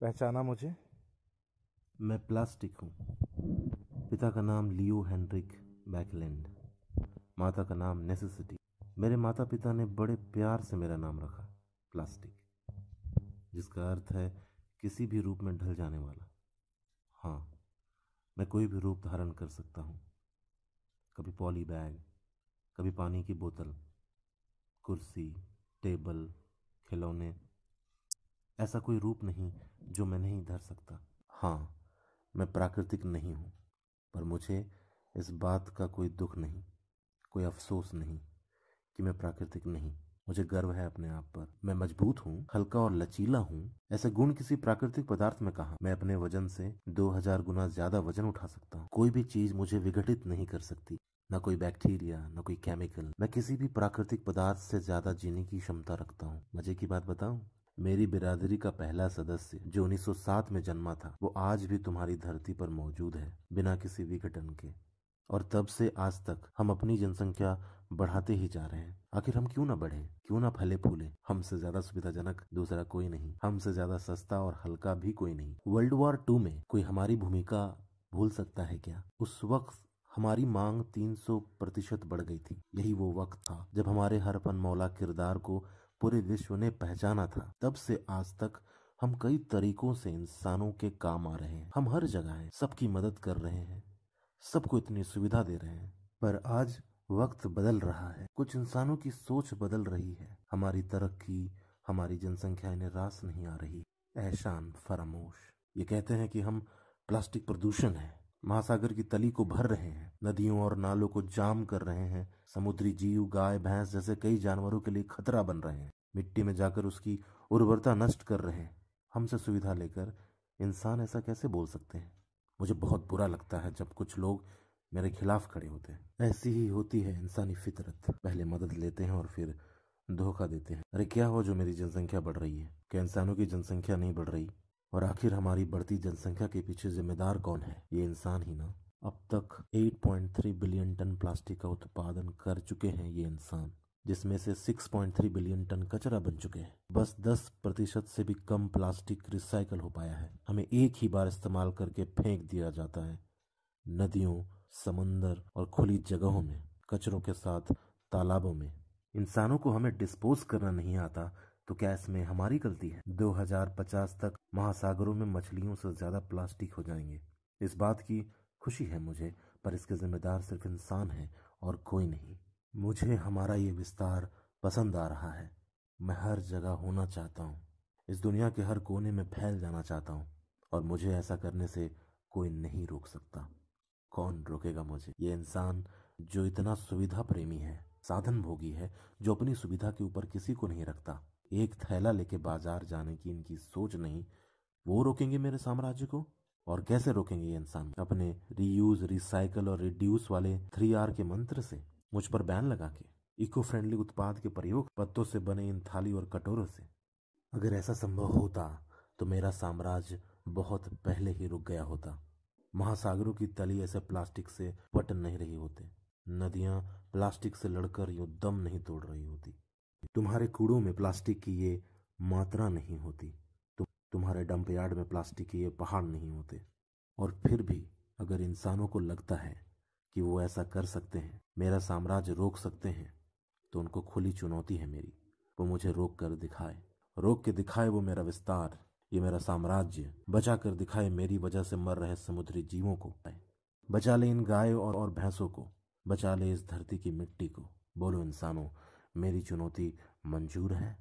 पहचाना मुझे? मैं प्लास्टिक हूँ। पिता का नाम लियो हेनरिक बैकलैंड, माता का नाम नेसेसिटी। मेरे माता पिता ने बड़े प्यार से मेरा नाम रखा प्लास्टिक, जिसका अर्थ है किसी भी रूप में ढल जाने वाला। हाँ, मैं कोई भी रूप धारण कर सकता हूँ। कभी पॉली बैग, कभी पानी की बोतल, कुर्सी, टेबल, खिलौने। ऐसा कोई रूप नहीं जो मैं नहीं धर सकता। हाँ, मैं प्राकृतिक नहीं हूँ, पर मुझे इस बात का कोई दुख नहीं, कोई अफसोस नहीं कि मैं प्राकृतिक नहीं। मुझे गर्व है अपने आप पर। मैं मजबूत हूँ, हल्का और लचीला हूँ। ऐसे गुण किसी प्राकृतिक पदार्थ में कहाँ। मैं अपने वजन से 2000 गुना ज्यादा वजन उठा सकता हूँ। कोई भी चीज मुझे विघटित नहीं कर सकती, न कोई बैक्टीरिया, न कोई केमिकल। मैं किसी भी प्राकृतिक पदार्थ से ज्यादा जीने की क्षमता रखता हूँ। मजे की बात बताऊं, मेरी बिरादरी का पहला सदस्य जो 1907 में जन्मा था, वो आज भी तुम्हारी धरती पर मौजूद है, बिना किसी विघटन के। और तब से आज तक हम अपनी जनसंख्या बढ़ाते ही जा रहे हैं। आखिर हम क्यों ना बढ़े, क्यों ना फले फूले? हमसे ज्यादा सुविधाजनक दूसरा कोई नहीं, हमसे ज्यादा सस्ता और हल्का भी कोई नहीं। वर्ल्ड वॉर 2 में कोई हमारी भूमिका भूल सकता है क्या? उस वक्त हमारी मांग 300% बढ़ गई थी। यही वो वक्त था जब हमारे हरपन मौला किरदार को पूरे विश्व ने पहचाना था। तब से आज तक हम कई तरीकों से इंसानों के काम आ रहे हैं। हम हर जगह हैं, सबकी मदद कर रहे हैं, सबको इतनी सुविधा दे रहे हैं। पर आज वक्त बदल रहा है, कुछ इंसानों की सोच बदल रही है। हमारी तरक्की, हमारी जनसंख्या इन्हें रास नहीं आ रही। एहसान फरामोश ये कहते हैं कि हम प्लास्टिक प्रदूषण है, महासागर की तली को भर रहे हैं, नदियों और नालों को जाम कर रहे हैं, समुद्री जीव, गाय भैंस जैसे कई जानवरों के लिए खतरा बन रहे हैं, मिट्टी में जाकर उसकी उर्वरता नष्ट कर रहे हैं। हमसे सुविधा लेकर इंसान ऐसा कैसे बोल सकते हैं? मुझे बहुत बुरा लगता है जब कुछ लोग मेरे खिलाफ खड़े होते हैं। ऐसी ही होती है इंसानी फितरत। पहले मदद लेते हैं और फिर धोखा देते हैं। अरे क्या हो जो मेरी जनसंख्या बढ़ रही है? क्या इंसानों की जनसंख्या नहीं बढ़ रही? और आखिर हमारी बढ़ती जनसंख्या के पीछे जिम्मेदार कौन है? ये इंसान ही ना। अब तक 8.3 बिलियन टन प्लास्टिक का उत्पादन कर चुके हैं ये इंसान, जिसमें से 6.3 बिलियन टन कचरा बन चुके हैं। बस 10% से भी कम प्लास्टिक रिसाइकल हो पाया है। हमें एक ही बार इस्तेमाल करके फेंक दिया जाता है, नदियों, समुंदर और खुली जगहों में, कचरों के साथ तालाबों में। इंसानों को हमें डिस्पोज करना नहीं आता, तो क्या इसमें हमारी गलती है? 2050 तक महासागरों में मछलियों से ज्यादा प्लास्टिक हो जाएंगे। इस बात की खुशी है मुझे, पर इसके जिम्मेदार सिर्फ इंसान है और कोई नहीं। मुझे हमारा ये विस्तार पसंद आ रहा है। मैं हर जगह होना चाहता हूँ, इस दुनिया के हर कोने में फैल जाना चाहता हूँ, और मुझे ऐसा करने से कोई नहीं रोक सकता। कौन रोकेगा मुझे? ये इंसान जो इतना सुविधा प्रेमी है, साधन भोगी है, जो अपनी सुविधा के ऊपर किसी को नहीं रखता। एक थैला लेके बाजार जाने की इनकी सोच नहीं, वो रोकेंगे मेरे साम्राज्य को? और कैसे रोकेंगे ये इंसान? अपने रीयूज, रिसाइकल और रिड्यूस वाले 3R के मंत्र से, मुझ पर बैन लगा के, इको फ्रेंडली उत्पाद के प्रयोग, पत्तों से बने इन थाली और कटोरों से। अगर ऐसा संभव होता तो मेरा साम्राज्य बहुत पहले ही रुक गया होता। महासागरों की तली ऐसे प्लास्टिक से पटन नहीं रही होते, नदियां प्लास्टिक से लड़कर यूं दम नहीं तोड़ रही होती, तुम्हारे कूड़ों में प्लास्टिक की ये मात्रा नहीं होती, तुम्हारे डंप यार्ड में प्लास्टिक के ये पहाड़ नहीं होते। और फिर भी अगर इंसानों को लगता है कि वो ऐसा कर सकते हैं, मेरा साम्राज्य रोक सकते हैं, तो उनको खुली चुनौती है मेरी। वो मुझे रोक कर दिखाए, रोक के दिखाए वो मेरा विस्तार, ये मेरा साम्राज्य। बचा कर दिखाए मेरी वजह से मर रहे समुद्री जीवों को। बचा ले इन गाय और भैंसों को, बचा ले इस धरती की मिट्टी को। बोलो इंसानों, मेरी चुनौती मंजूर है?